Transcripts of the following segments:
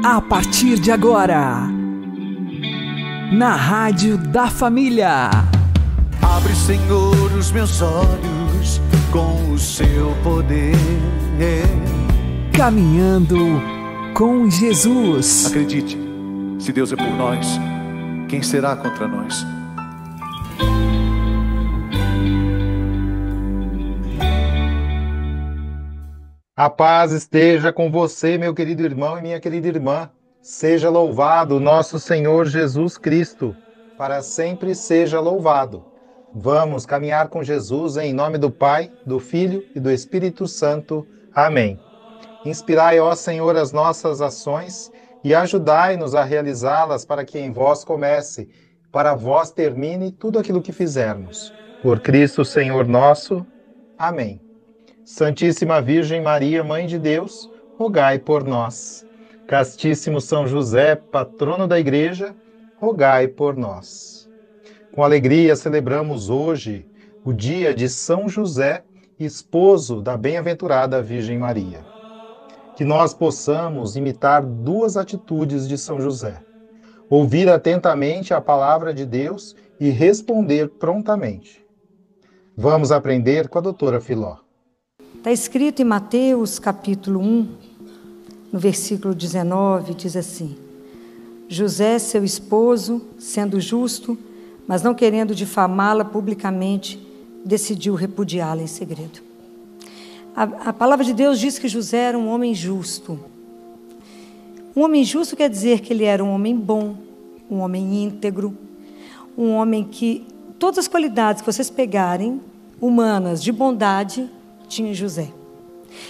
A partir de agora, na Rádio da Família. Abre, Senhor, os meus olhos com o seu poder. Caminhando com Jesus. Acredite, se Deus é por nós, quem será contra nós? A paz esteja com você, meu querido irmão e minha querida irmã. Seja louvado nosso Senhor Jesus Cristo. Para sempre seja louvado. Vamos caminhar com Jesus em nome do Pai, do Filho e do Espírito Santo. Amém. Inspirai, ó Senhor, as nossas ações e ajudai-nos a realizá-las para que em vós comece, para vós termine tudo aquilo que fizermos. Por Cristo, Senhor nosso. Amém. Santíssima Virgem Maria, Mãe de Deus, rogai por nós. Castíssimo São José, patrono da Igreja, rogai por nós. Com alegria celebramos hoje o dia de São José, esposo da bem-aventurada Virgem Maria. Que nós possamos imitar duas atitudes de São José: ouvir atentamente a palavra de Deus e responder prontamente. Vamos aprender com a doutora Filó. Está escrito em Mateus capítulo 1, no versículo 19, diz assim: José, seu esposo, sendo justo, mas não querendo difamá-la publicamente, decidiu repudiá-la em segredo. A palavra de Deus diz que José era um homem justo. Um homem justo quer dizer que ele era um homem bom, um homem íntegro, um homem que todas as qualidades que vocês pegarem, humanas, de bondade, tinha José.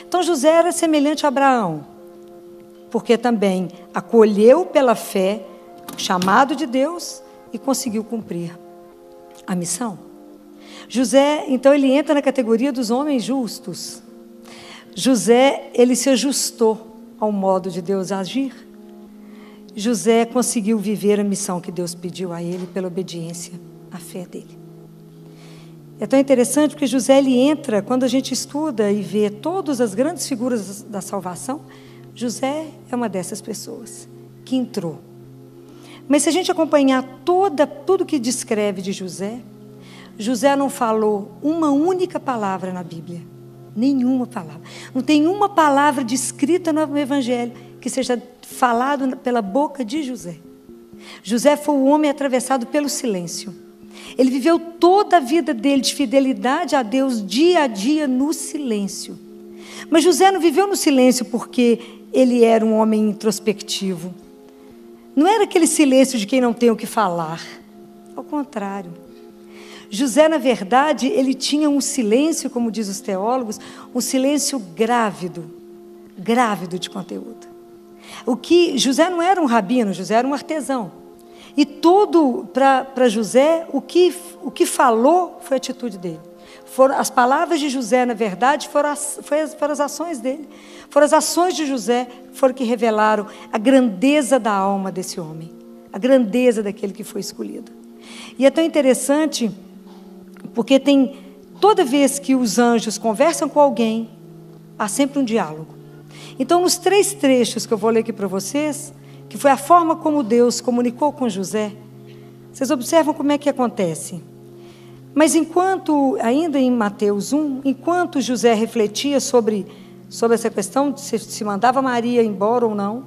Então José era semelhante a Abraão, porque também acolheu pela fé o chamado de Deus e conseguiu cumprir a missão. José, então, ele entra na categoria dos homens justos. José, ele se ajustou ao modo de Deus agir. José conseguiu viver a missão que Deus pediu a ele pela obediência à fé dele. É tão interessante porque José, ele entra, quando a gente estuda e vê todas as grandes figuras da salvação, José é uma dessas pessoas que entrou. Mas se a gente acompanhar tudo que descreve de José, José não falou uma única palavra na Bíblia. Nenhuma palavra. Não tem uma palavra descrita no Evangelho que seja falado pela boca de José. José foi o homem atravessado pelo silêncio. Ele viveu toda a vida dele de fidelidade a Deus, dia a dia, no silêncio. Mas José não viveu no silêncio porque ele era um homem introspectivo. Não era aquele silêncio de quem não tem o que falar. Ao contrário. José, na verdade, ele tinha um silêncio, como diz os teólogos, um silêncio grávido de conteúdo. José não era um rabino, José era um artesão. E tudo para José, o que falou foi a atitude dele. As palavras de José, na verdade, foram as ações dele. Foram as ações de José foram que revelaram a grandeza da alma desse homem. A grandeza daquele que foi escolhido. E é tão interessante, porque toda vez que os anjos conversam com alguém, há sempre um diálogo. Então, nos 3 trechos que eu vou ler aqui para vocês, que foi a forma como Deus comunicou com José, vocês observam como é que acontece. Mas ainda em Mateus 1, enquanto José refletia sobre essa questão de se mandava Maria embora ou não,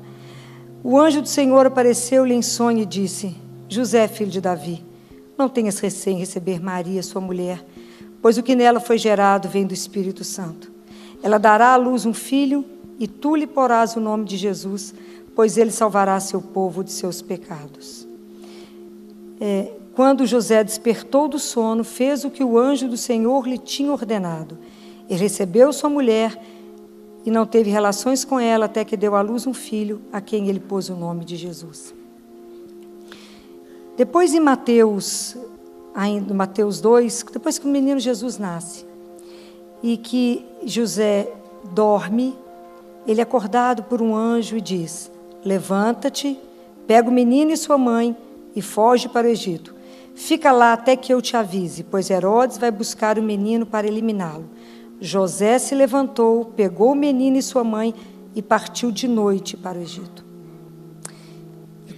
o anjo do Senhor apareceu-lhe em sonho e disse: José, filho de Davi, não tenhas receio em receber Maria, sua mulher, pois o que nela foi gerado vem do Espírito Santo. Ela dará à luz um filho e tu lhe porás o nome de Jesus, pois ele salvará seu povo de seus pecados. Quando José despertou do sono, fez o que o anjo do Senhor lhe tinha ordenado. Ele recebeu sua mulher e não teve relações com ela até que deu à luz um filho, a quem ele pôs o nome de Jesus. Depois em Mateus 2, depois que o menino Jesus nasce e que José dorme, ele é acordado por um anjo e diz: levanta-te, pega o menino e sua mãe e foge para o Egito. Fica lá até que eu te avise, pois Herodes vai buscar o menino para eliminá-lo. José se levantou, pegou o menino e sua mãe e partiu de noite para o Egito.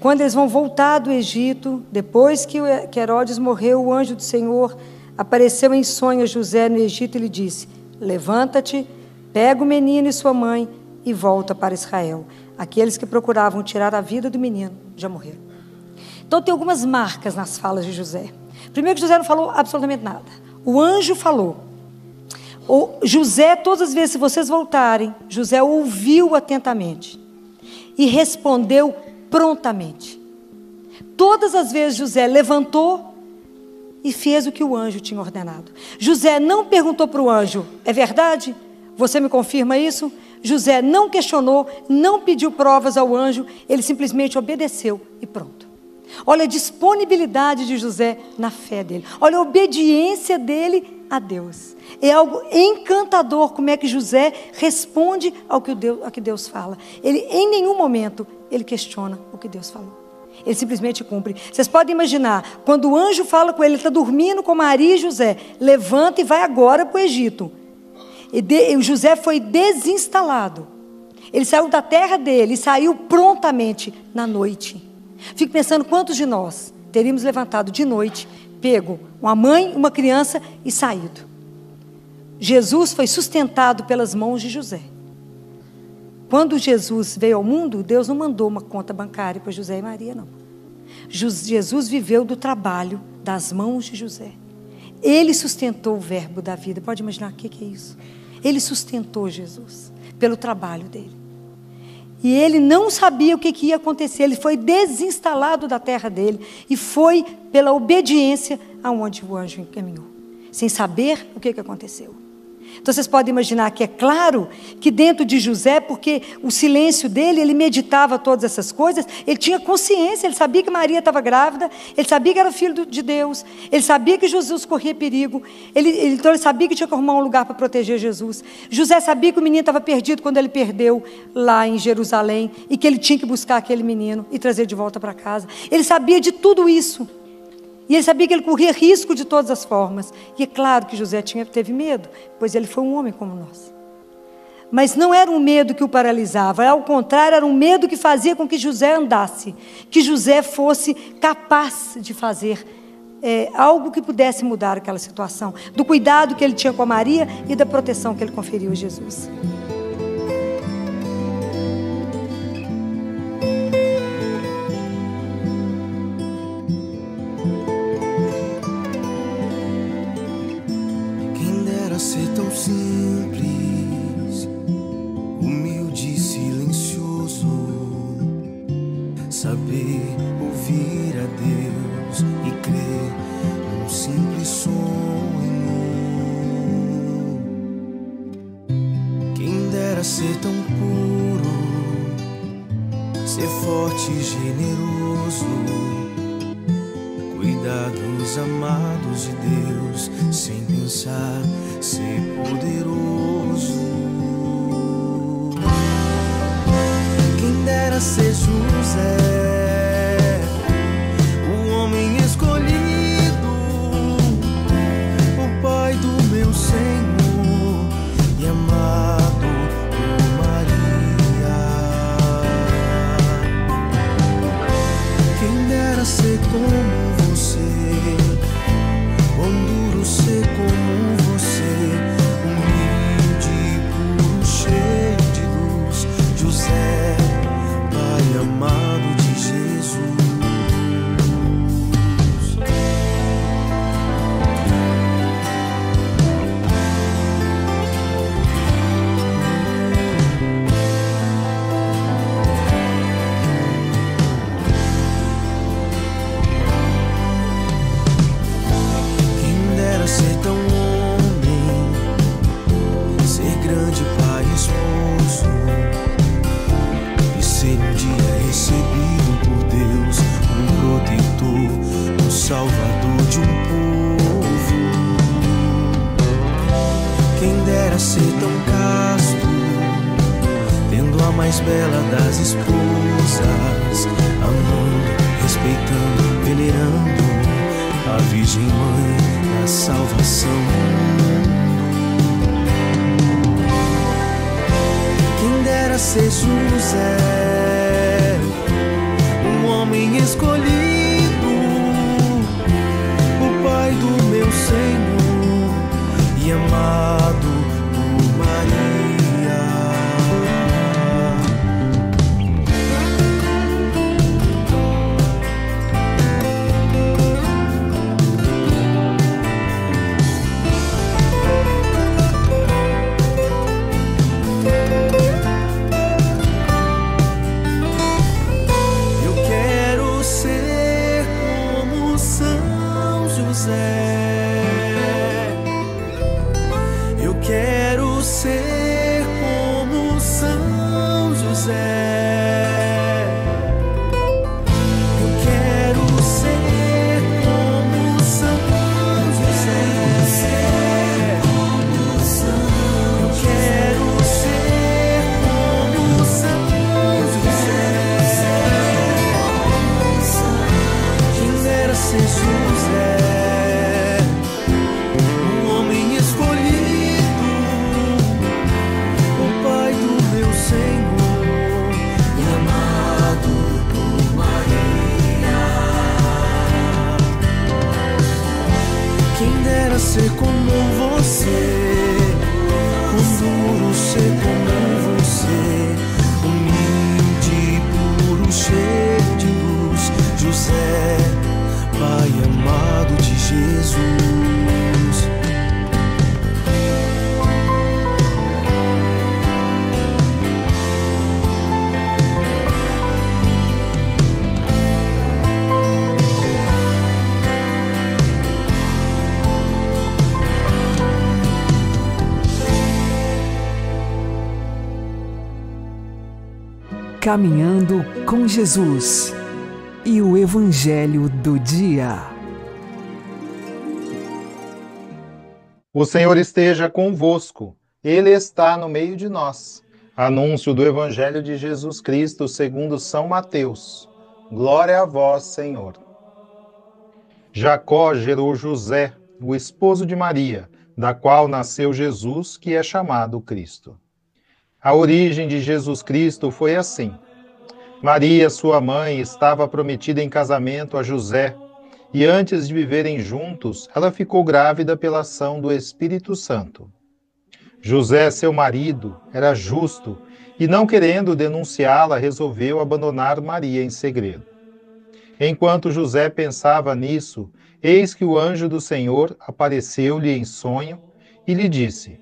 Quando eles vão voltar do Egito, depois que Herodes morreu, o anjo do Senhor apareceu em sonho a José no Egito e lhe disse: levanta-te, pega o menino e sua mãe e volta para Israel. Aqueles que procuravam tirar a vida do menino já morreram. Então tem algumas marcas nas falas de José. Primeiro que José não falou absolutamente nada. O anjo falou. José, todas as vezes, se vocês voltarem, José ouviu atentamente e respondeu prontamente. Todas as vezes José levantou e fez o que o anjo tinha ordenado. José não perguntou para o anjo: é verdade? Você me confirma isso? José não questionou, não pediu provas ao anjo, ele simplesmente obedeceu e pronto. Olha a disponibilidade de José na fé dele. Olha a obediência dele a Deus. É algo encantador como é que José responde ao que Deus fala. Ele, em nenhum momento, ele questiona o que Deus falou. Ele simplesmente cumpre. Vocês podem imaginar, quando o anjo fala com ele, ele está dormindo com Maria e José, levanta e vai agora para o Egito. E José foi desinstalado. Ele saiu da terra dele e saiu prontamente na noite. Fico pensando quantos de nós teríamos levantado de noite, pego uma mãe, uma criança e saído. Jesus foi sustentado pelas mãos de José. Quando Jesus veio ao mundo, Deus não mandou uma conta bancária para José e Maria, não. Jesus viveu do trabalho das mãos de José. Ele sustentou o verbo da vida. Pode imaginar o que é isso? Ele sustentou Jesus pelo trabalho dele. E ele não sabia o que ia acontecer. Ele foi desinstalado da terra dele e foi pela obediência aonde o anjo encaminhou, sem saber o que aconteceu. Então vocês podem imaginar que é claro que dentro de José, porque o silêncio dele, ele meditava todas essas coisas, ele tinha consciência, ele sabia que Maria estava grávida, ele sabia que era filho de Deus, ele sabia que Jesus corria perigo, então ele sabia que tinha que arrumar um lugar para proteger Jesus. José sabia que o menino estava perdido quando ele perdeu lá em Jerusalém e que ele tinha que buscar aquele menino e trazer de volta para casa. Ele sabia de tudo isso. E ele sabia que ele corria risco de todas as formas. E é claro que José teve medo, pois ele foi um homem como nós. Mas não era um medo que o paralisava, ao contrário, era um medo que fazia com que José andasse, que José fosse capaz de fazer algo que pudesse mudar aquela situação, do cuidado que ele tinha com a Maria e da proteção que ele conferiu a Jesus. Ser tão simples, humilde e silencioso, saber ouvir a Deus e crer num simples sonho. Quem dera ser tão puro, ser forte e generoso, cuidar dos amados de Deus sem pensar ser poderoso. Quem dera ser José, o homem escolhido, o pai do meu Senhor e amado por Maria. Quem dera ser como você, quão duro ser como você, humilde, puro, cheio de luz, José, pai amado de Jesus. Ser tão homem, ser grande pai e esposo, e ser um dia recebido por Deus, um protetor, um salvador de um povo. Quem dera ser tão casto, tendo a mais bela das esposas, amando, respeitando, venerando a Virgem Mãe da salvação. Quem dera ser José, um homem ser como você, quão duro ser como você, humilde, puro, cheio de luz, José, Pai amado de Jesus. Caminhando com Jesus e o Evangelho do Dia. O Senhor esteja convosco, Ele está no meio de nós. Anúncio do Evangelho de Jesus Cristo segundo São Mateus. Glória a vós, Senhor. Jacó gerou José, o esposo de Maria, da qual nasceu Jesus, que é chamado Cristo. A origem de Jesus Cristo foi assim. Maria, sua mãe, estava prometida em casamento a José, e antes de viverem juntos, ela ficou grávida pela ação do Espírito Santo. José, seu marido, era justo e, não querendo denunciá-la, resolveu abandonar Maria em segredo. Enquanto José pensava nisso, eis que o anjo do Senhor apareceu-lhe em sonho e lhe disse: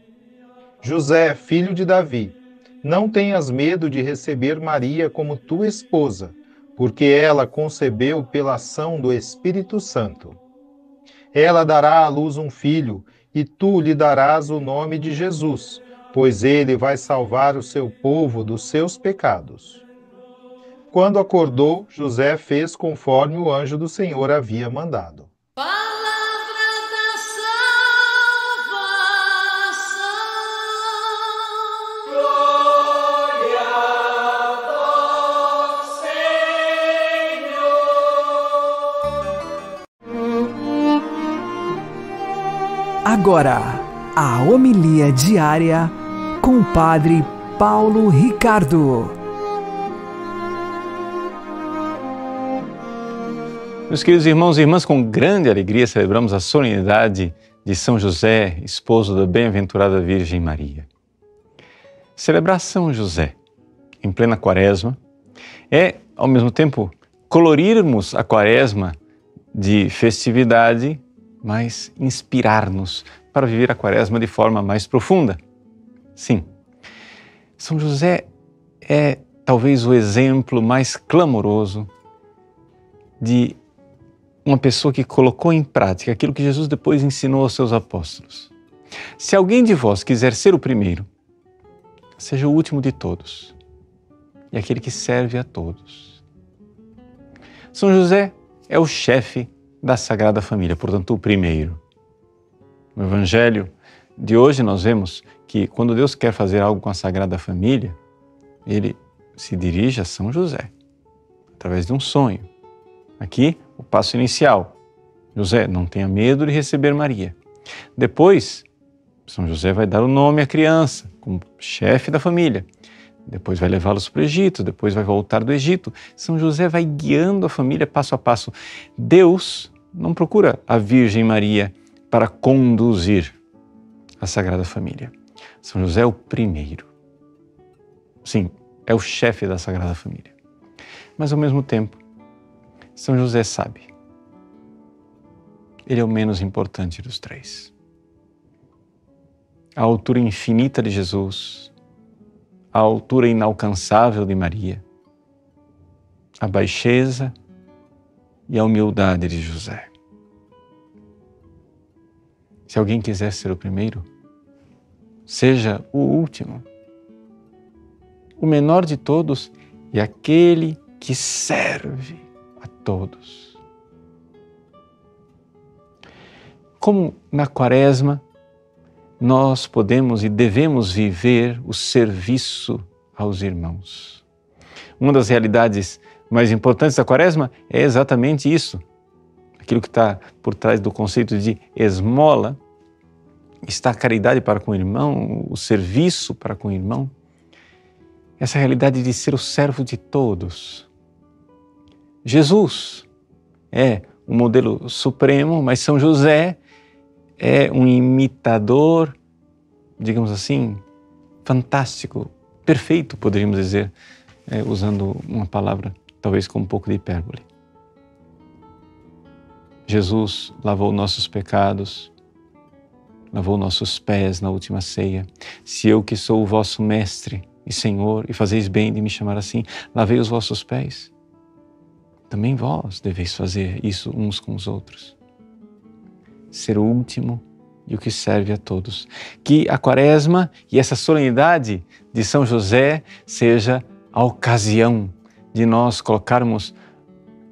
José, filho de Davi, não tenhas medo de receber Maria como tua esposa, porque ela concebeu pela ação do Espírito Santo. Ela dará à luz um filho, e tu lhe darás o nome de Jesus, pois ele vai salvar o seu povo dos seus pecados. Quando acordou, José fez conforme o anjo do Senhor havia mandado. Agora, a homilia diária com o Padre Paulo Ricardo. Meus queridos irmãos e irmãs, com grande alegria celebramos a solenidade de São José, esposo da bem-aventurada Virgem Maria. Celebrar São José em plena Quaresma é, ao mesmo tempo, colorirmos a Quaresma de festividade, mas inspirar-nos para viver a Quaresma de forma mais profunda. Sim, São José é talvez o exemplo mais clamoroso de uma pessoa que colocou em prática aquilo que Jesus depois ensinou aos seus apóstolos. Se alguém de vós quiser ser o primeiro, seja o último de todos e aquele que serve a todos. São José é o chefe da Sagrada Família, portanto, o primeiro. No Evangelho de hoje nós vemos que quando Deus quer fazer algo com a Sagrada Família, Ele se dirige a São José, através de um sonho. Aqui, o passo inicial. José, não tenha medo de receber Maria. Depois, São José vai dar o nome à criança, como chefe da família. Depois vai levá-los para o Egito, depois vai voltar do Egito. São José vai guiando a família passo a passo. Deus não procura a Virgem Maria para conduzir a Sagrada Família. São José é o primeiro. Sim, é o chefe da Sagrada Família. Mas ao mesmo tempo, São José sabe. Ele é o menos importante dos três. A altura infinita de Jesus, a altura inalcançável de Maria, a baixeza e a humildade de José. Se alguém quiser ser o primeiro, seja o último. O menor de todos e aquele que serve a todos. Como na Quaresma, nós podemos e devemos viver o serviço aos irmãos. Uma das realidades mais importantes da Quaresma é exatamente isso. Aquilo que está por trás do conceito de esmola, está a caridade para com o irmão, o serviço para com o irmão. Essa realidade de ser o servo de todos. Jesus é o modelo supremo, mas São José é um imitador, digamos assim, fantástico, perfeito, poderíamos dizer, usando uma palavra talvez com um pouco de hipérbole. Jesus lavou nossos pecados, lavou nossos pés na última ceia. Se eu, que sou o vosso mestre e Senhor, e fazeis bem de me chamar assim, lavei os vossos pés, também vós deveis fazer isso uns com os outros. Ser o último e o que serve a todos. Que a Quaresma e essa solenidade de São José seja a ocasião de nós colocarmos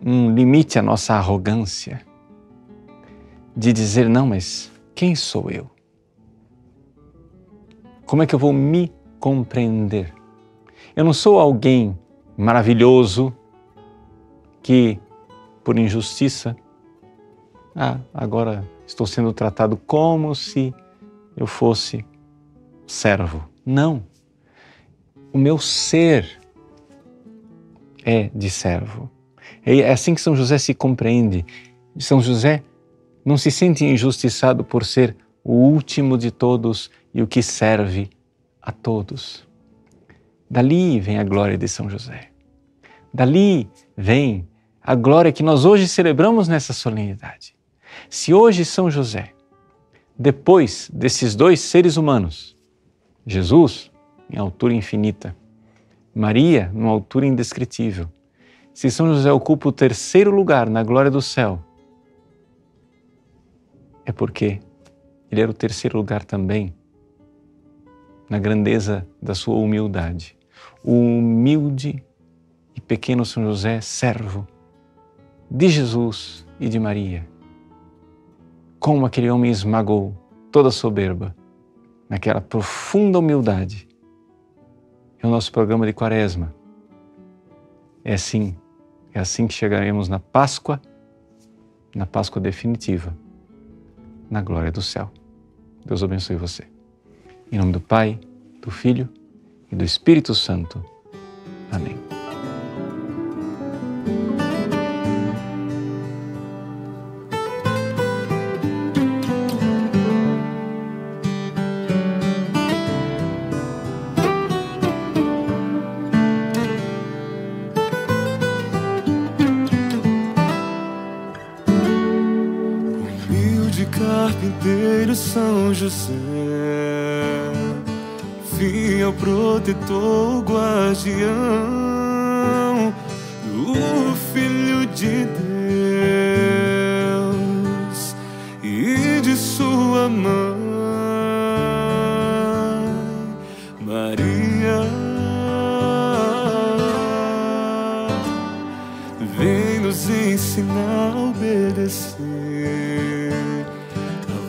um limite à nossa arrogância, de dizer, não, mas quem sou eu? Como é que eu vou me compreender? Eu não sou alguém maravilhoso que, por injustiça, agora estou sendo tratado como se eu fosse servo. Não. O meu ser é de servo. É assim que São José se compreende. São José não se sente injustiçado por ser o último de todos e o que serve a todos. Dali vem a glória de São José. Dali vem a glória que nós hoje celebramos nessa solenidade. Se hoje São José, depois desses dois seres humanos, Jesus em altura infinita, Maria numa altura indescritível, se São José ocupa o terceiro lugar na glória do céu, é porque ele era o terceiro lugar também na grandeza da sua humildade. O humilde e pequeno São José, servo de Jesus e de Maria. Como aquele homem esmagou toda a soberba naquela profunda humildade. É o nosso programa de Quaresma. É assim que chegaremos na Páscoa definitiva, na glória do céu. Deus abençoe você. Em nome do Pai, do Filho e do Espírito Santo. Amém. Carpinteiro São José, fiel protetor, guardião do Filho de Deus e de sua mãe Maria, vem nos ensinar a obedecer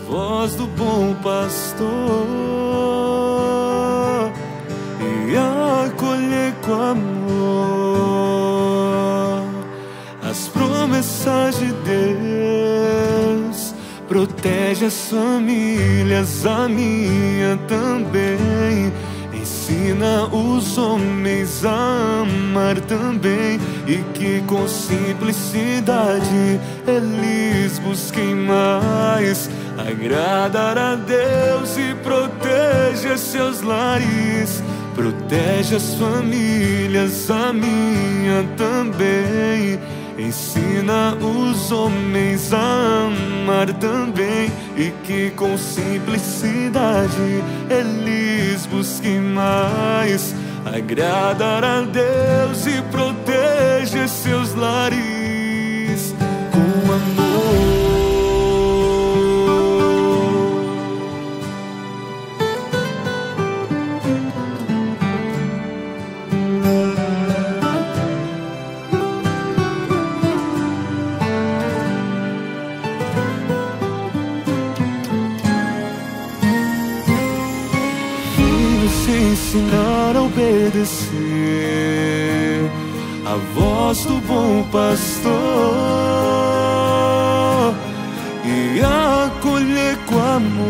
voz do bom pastor e acolher com amor as promessas de Deus. Protege as famílias, a minha também. Ensina os homens a amar também, e que com simplicidade eles busquem mais agradar a Deus e proteja seus lares. Protege as famílias, a minha também. Ensina os homens a amar também, e que com simplicidade eles busquem mais agradar a Deus e proteja seus lares com amor. Ensinar a obedecer a voz do bom pastor e acolher com amor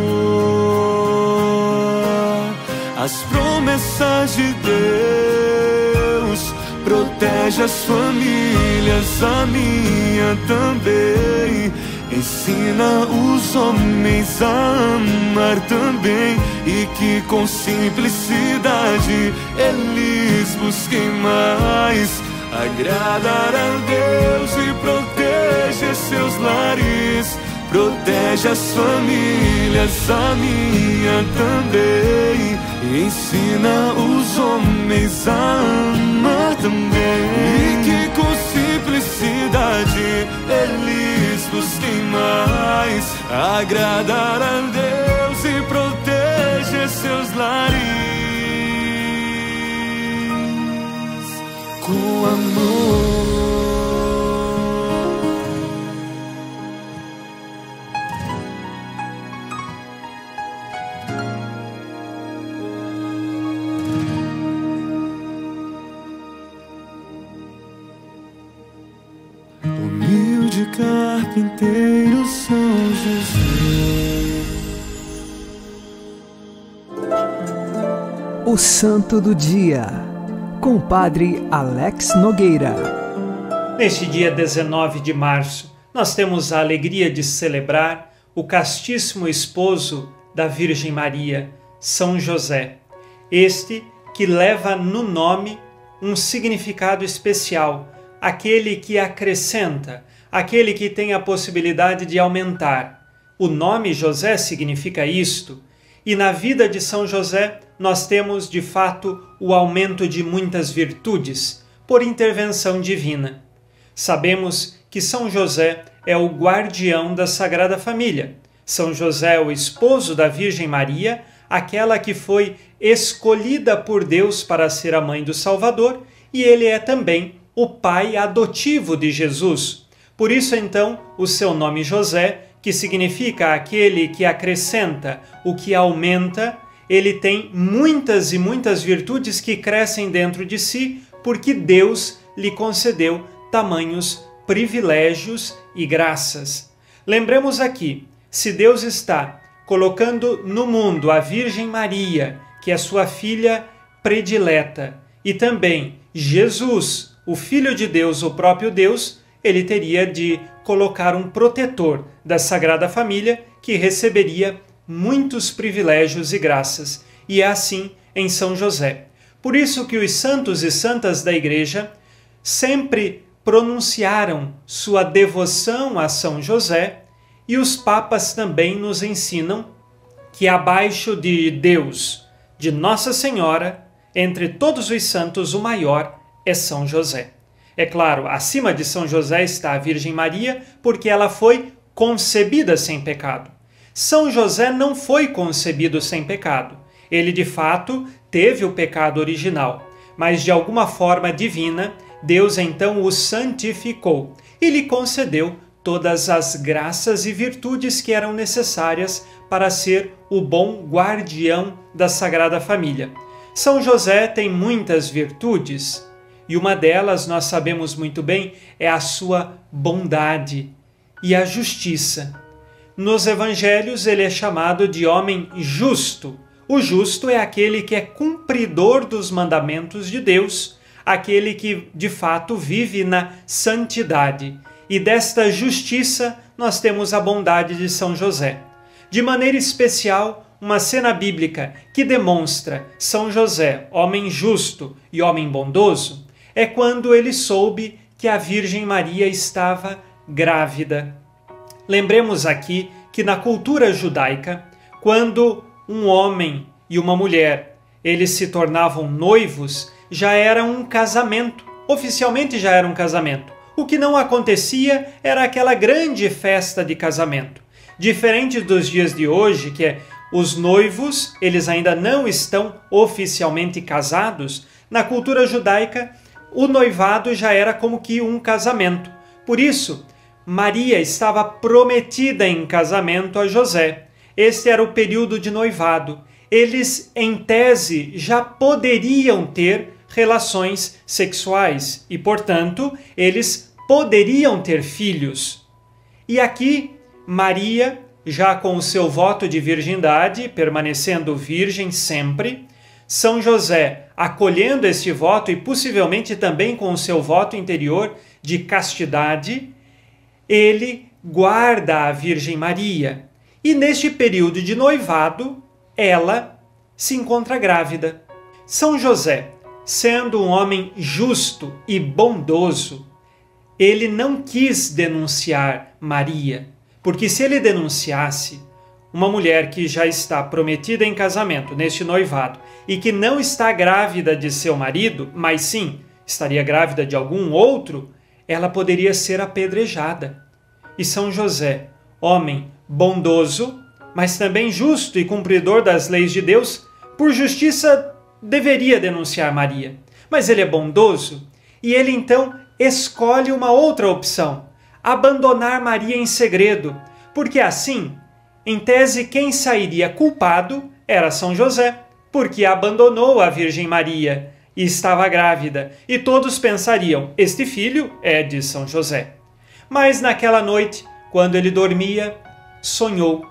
as promessas de Deus. Protege as famílias, a minha também. ensina os homens a amar também, e que com simplicidade eles busquem mais agradar a Deus e proteger seus lares, protege as famílias, a minha também, e ensina os homens a amar também, e que com simplicidade eles busquem mais agradar a Deus e proteger seus lares com amor. Humilde carpinteiro São José. O Santo do Dia, com o Padre Alex Nogueira. Neste dia 19 de março, nós temos a alegria de celebrar o castíssimo esposo da Virgem Maria, São José. Este que leva no nome um significado especial, aquele que acrescenta, aquele que tem a possibilidade de aumentar. O nome José significa isto, e na vida de São José nós temos, de fato, o aumento de muitas virtudes, por intervenção divina. Sabemos que São José é o guardião da Sagrada Família. São José é o esposo da Virgem Maria, aquela que foi escolhida por Deus para ser a mãe do Salvador, e ele é também o pai adotivo de Jesus. Por isso, então, o seu nome José, que significa aquele que acrescenta, o que aumenta, ele tem muitas e muitas virtudes que crescem dentro de si, porque Deus lhe concedeu tamanhos privilégios e graças. Lembremos aqui, se Deus está colocando no mundo a Virgem Maria, que é sua filha predileta, e também Jesus, o Filho de Deus, o próprio Deus, ele teria de colocar um protetor da Sagrada Família que receberia muitos privilégios e graças. E é assim em São José. Por isso que os santos e santas da Igreja sempre pronunciaram sua devoção a São José, e os papas também nos ensinam que abaixo de Deus, de Nossa Senhora, entre todos os santos, o maior é São José. É claro, acima de São José está a Virgem Maria, porque ela foi concebida sem pecado. São José não foi concebido sem pecado. Ele, de fato, teve o pecado original, mas de alguma forma divina, Deus então o santificou e lhe concedeu todas as graças e virtudes que eram necessárias para ser o bom guardião da Sagrada Família. São José tem muitas virtudes, e uma delas, nós sabemos muito bem, é a sua bondade e a justiça. Nos evangelhos ele é chamado de homem justo. O justo é aquele que é cumpridor dos mandamentos de Deus, aquele que de fato vive na santidade. E desta justiça nós temos a bondade de São José. De maneira especial, uma cena bíblica que demonstra São José, homem justo e homem bondoso, é quando ele soube que a Virgem Maria estava grávida. Lembremos aqui que na cultura judaica, quando um homem e uma mulher eles se tornavam noivos, já era um casamento, oficialmente já era um casamento. O que não acontecia era aquela grande festa de casamento. Diferente dos dias de hoje, que os noivos eles ainda não estão oficialmente casados, na cultura judaica o noivado já era como que um casamento. Por isso, Maria estava prometida em casamento a José. Este era o período de noivado. Eles, em tese, já poderiam ter relações sexuais e, portanto, eles poderiam ter filhos. E aqui, Maria, já com o seu voto de virgindade, permanecendo virgem sempre, São José, acolhendo este voto e possivelmente também com o seu voto interior de castidade, ele guarda a Virgem Maria e neste período de noivado ela se encontra grávida. São José, sendo um homem justo e bondoso, ele não quis denunciar Maria, porque se ele denunciasse uma mulher que já está prometida em casamento neste noivado e que não está grávida de seu marido, mas sim estaria grávida de algum outro, ela poderia ser apedrejada. E São José, homem bondoso, mas também justo e cumpridor das leis de Deus, por justiça deveria denunciar Maria. Mas ele é bondoso e ele então escolhe uma outra opção, abandonar Maria em segredo, porque assim, em tese, quem sairia culpado era São José, porque abandonou a Virgem Maria e estava grávida, e todos pensariam, este filho é de São José. Mas naquela noite, quando ele dormia, sonhou,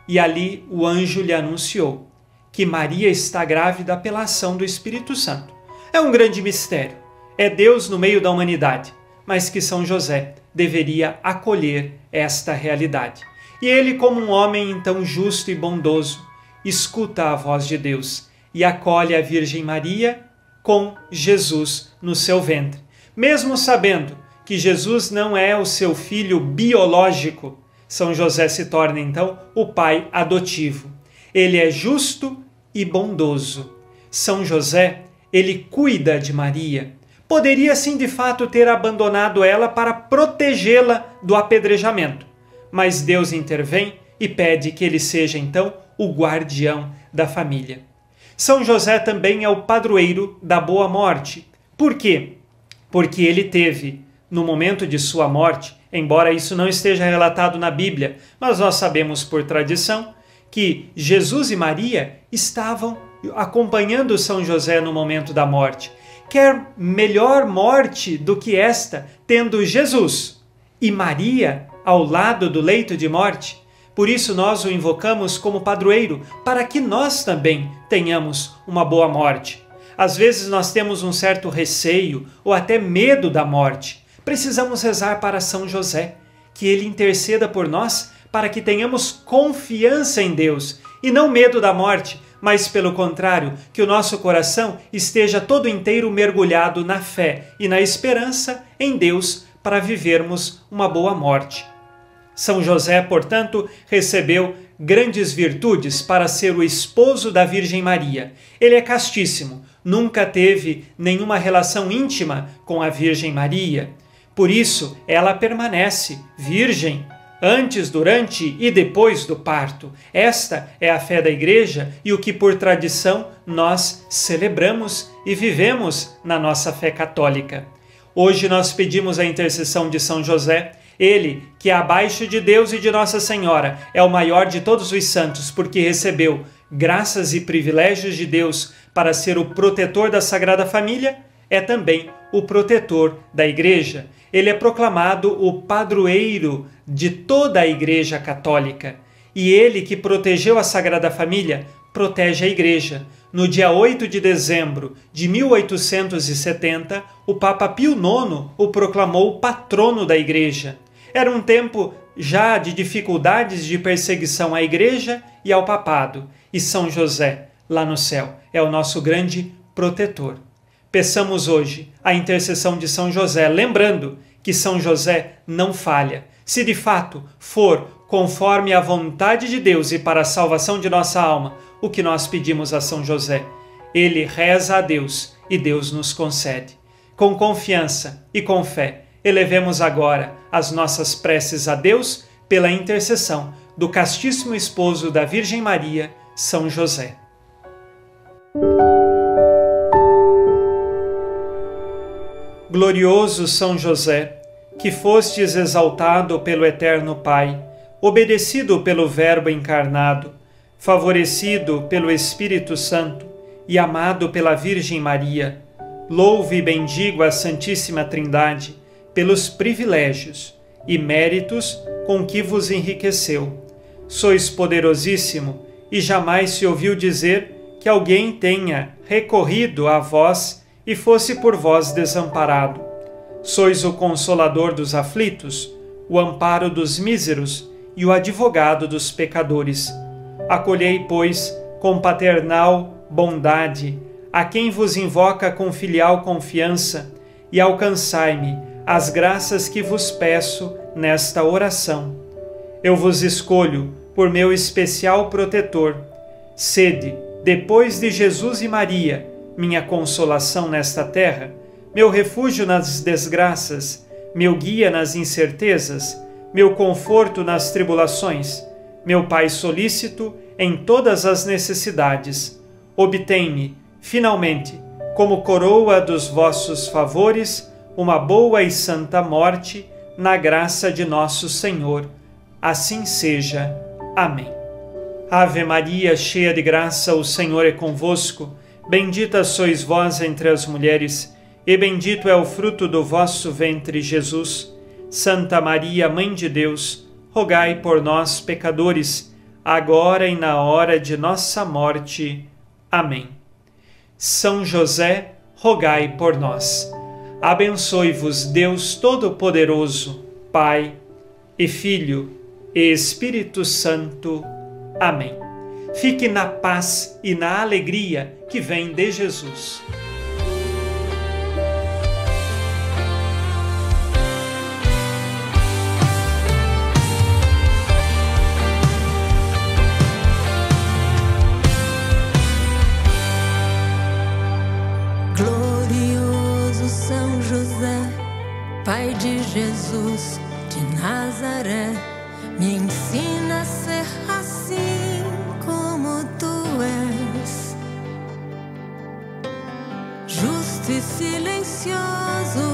e ali o anjo lhe anunciou que Maria está grávida pela ação do Espírito Santo. É um grande mistério, é Deus no meio da humanidade, mas que São José deveria acolher esta realidade. E ele, como um homem então justo e bondoso, escuta a voz de Deus e acolhe a Virgem Maria com Jesus no seu ventre. Mesmo sabendo que Jesus não é o seu filho biológico, São José se torna então o pai adotivo. Ele é justo e bondoso. São José, ele cuida de Maria. Poderia sim de fato ter abandonado ela para protegê-la do apedrejamento, mas Deus intervém e pede que ele seja então o guardião da família. São José também é o padroeiro da boa morte. Por quê? Porque ele teve, no momento de sua morte, embora isso não esteja relatado na Bíblia, mas nós sabemos por tradição que Jesus e Maria estavam acompanhando São José no momento da morte. Quer melhor morte do que esta, tendo Jesus e Maria ao lado do leito de morte? Por isso nós o invocamos como padroeiro, para que nós também tenhamos uma boa morte. Às vezes nós temos um certo receio ou até medo da morte. Precisamos rezar para São José, que ele interceda por nós, para que tenhamos confiança em Deus e não medo da morte, mas pelo contrário, que o nosso coração esteja todo inteiro mergulhado na fé e na esperança em Deus para vivermos uma boa morte. São José, portanto, recebeu grandes virtudes para ser o esposo da Virgem Maria. Ele é castíssimo, nunca teve nenhuma relação íntima com a Virgem Maria. Por isso, ela permanece virgem antes, durante e depois do parto. Esta é a fé da Igreja e o que por tradição nós celebramos e vivemos na nossa fé católica. Hoje nós pedimos a intercessão de São José, ele que abaixo de Deus e de Nossa Senhora é o maior de todos os santos, porque recebeu graças e privilégios de Deus para ser o protetor da Sagrada Família, é também o protetor da Igreja. Ele é proclamado o padroeiro de toda a Igreja Católica. E ele que protegeu a Sagrada Família, protege a Igreja. No dia 8 de dezembro de 1870, o Papa Pio IX o proclamou patrono da Igreja. Era um tempo já de dificuldades de perseguição à Igreja e ao papado. E São José, lá no céu, é o nosso grande protetor. Peçamos hoje a intercessão de São José, lembrando que São José não falha. Se de fato for conforme a vontade de Deus e para a salvação de nossa alma, o que nós pedimos a São José, ele reza a Deus e Deus nos concede. Com confiança e com fé, elevemos agora as nossas preces a Deus pela intercessão do castíssimo esposo da Virgem Maria, São José. Glorioso São José, que fostes exaltado pelo Eterno Pai, obedecido pelo Verbo encarnado, favorecido pelo Espírito Santo e amado pela Virgem Maria, louve e bendigo a Santíssima Trindade pelos privilégios e méritos com que vos enriqueceu. Sois poderosíssimo e jamais se ouviu dizer que alguém tenha recorrido a vós e fosse por vós desamparado. Sois o consolador dos aflitos, o amparo dos míseros e o advogado dos pecadores. Acolhei, pois, com paternal bondade a quem vos invoca com filial confiança e alcançai-me as graças que vos peço nesta oração. Eu vos escolho por meu especial protetor. Sede, depois de Jesus e Maria, minha consolação nesta terra, meu refúgio nas desgraças, meu guia nas incertezas, meu conforto nas tribulações, meu Pai solícito em todas as necessidades. Obtém-me, finalmente, como coroa dos vossos favores, uma boa e santa morte, na graça de nosso Senhor. Assim seja. Amém. Ave Maria, cheia de graça, o Senhor é convosco. Bendita sois vós entre as mulheres, e bendito é o fruto do vosso ventre, Jesus. Santa Maria, Mãe de Deus, rogai por nós, pecadores, agora e na hora de nossa morte. Amém. São José, rogai por nós. Abençoe-vos Deus Todo-Poderoso, Pai e Filho e Espírito Santo. Amém. Fique na paz e na alegria que vem de Jesus. Glorioso São José, Pai de Jesus de Nazaré, me ensina a ser assim como tu és, justo e silencioso,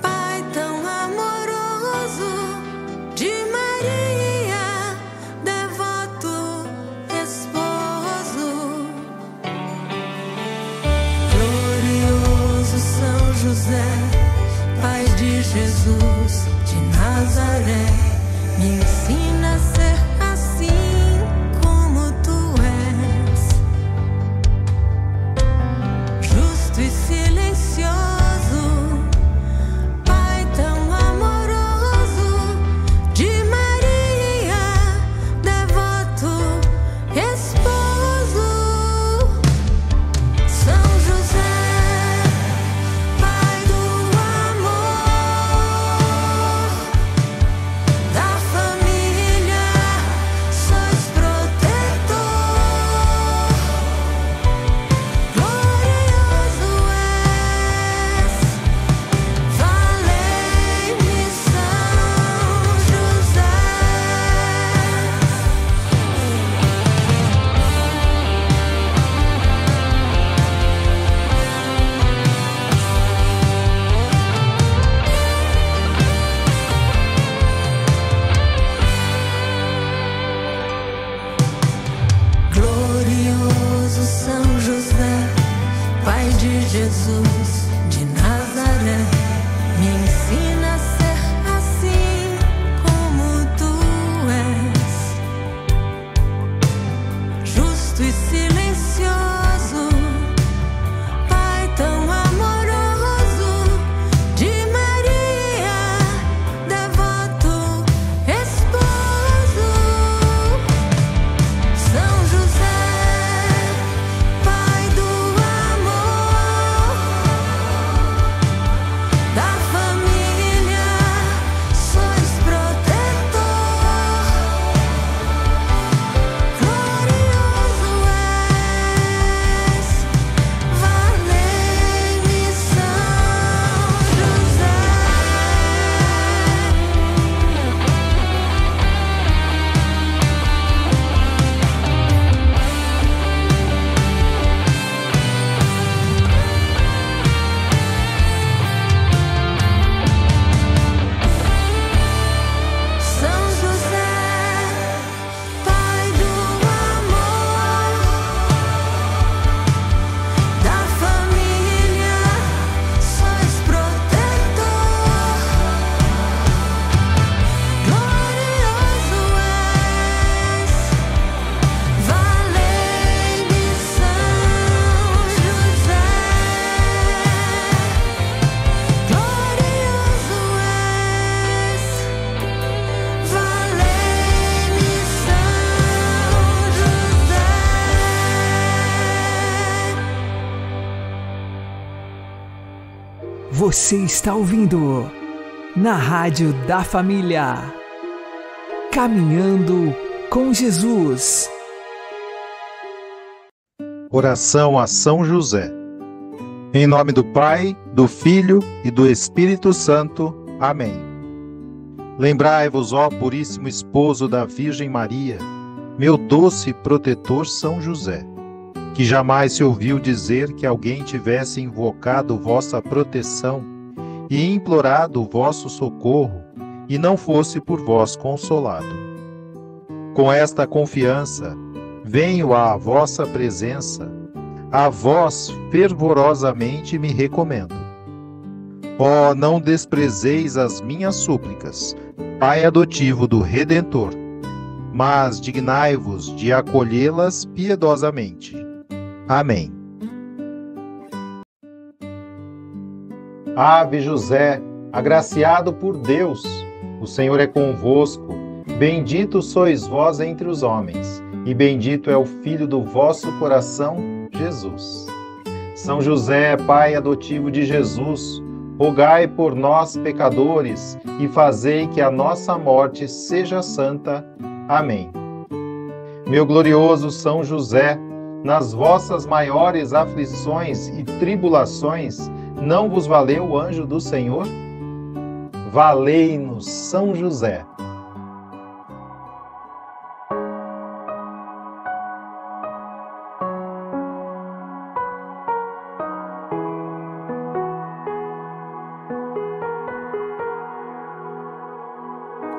Pai tão amoroso, de Maria, devoto esposo. Glorioso São José, Pai de Jesus de Nazaré, me ensina a ser assim como tu és, justo e silencioso, Pai tão amoroso, de Maria, devoto esposo. São José, Pai do amor, da família Você está ouvindo na Rádio da Família. Caminhando com Jesus. Oração a São José. Em nome do Pai, do Filho e do Espírito Santo. Amém. Lembrai-vos, ó Puríssimo Esposo da Virgem Maria, meu doce protetor São José, que jamais se ouviu dizer que alguém tivesse invocado vossa proteção e implorado o vosso socorro e não fosse por vós consolado. Com esta confiança, venho à vossa presença, a vós fervorosamente me recomendo. Ó, não desprezeis as minhas súplicas, Pai adotivo do Redentor, mas dignai-vos de acolhê-las piedosamente. Amém. Ave José, agraciado por Deus, o Senhor é convosco. Bendito sois vós entre os homens, e bendito é o Filho do vosso coração, Jesus. São José, Pai adotivo de Jesus, rogai por nós, pecadores, e fazei que a nossa morte seja santa. Amém. Meu glorioso São José, nas vossas maiores aflições e tribulações, não vos valeu o anjo do Senhor? Valei-nos, São José.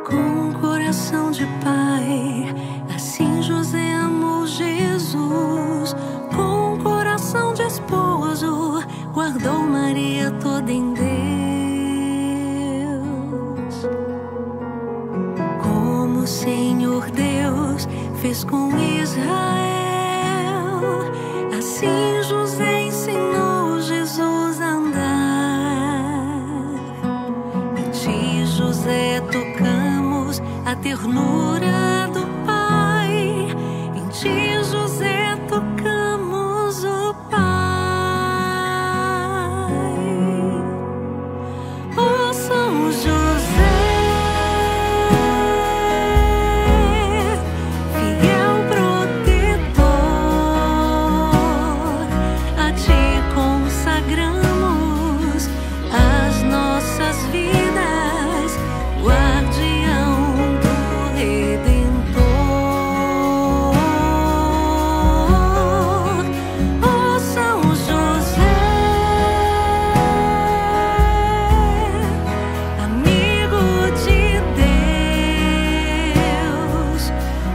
Com coração de pai, assim José amou Jesus. Com coração de esposo, guardou Maria toda em Deus. Como o Senhor Deus fez com Israel, assim José ensinou Jesus a andar. Em ti, José, tocamos a ternura do Pai. Em ti, José, tocamos o Pai. Ó São José, fiel protetor, a ti consagramos as nossas vidas, guardião do Redentor. Ó São José, amigo de Deus,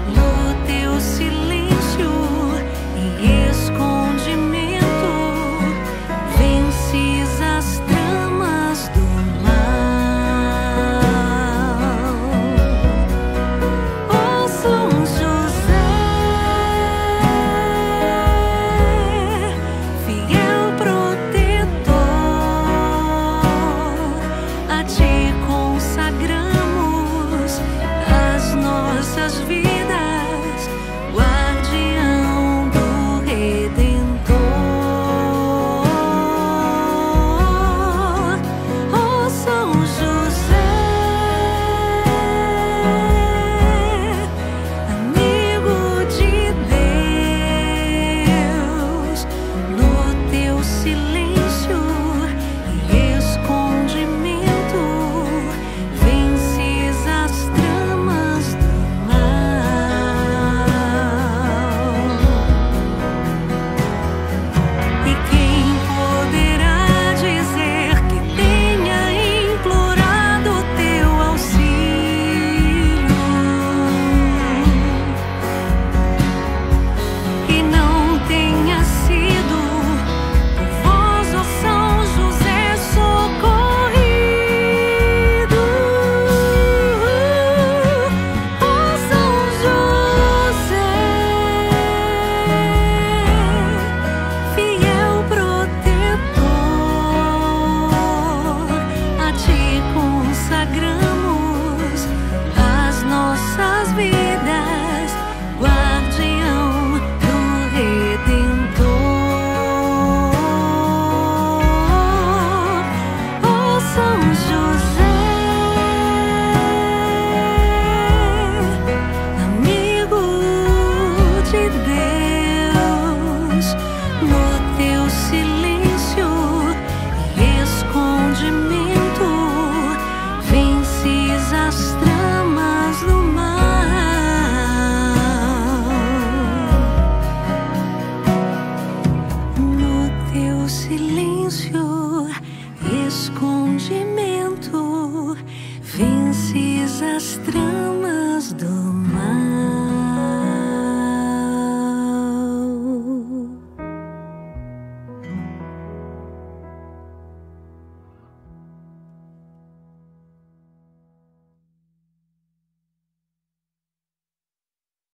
no teu silêncio e escondimento, vences as tramas do mal. Ó São José, fiel protetor, a ti consagramos as nossas vidas, guardião do Redentor. Ó São José, amigo de Deus, no teu silêncio e escondimento, vences as tramas do mal. E quem poderá dizer que tenha implorado escondimento, vences as tramas.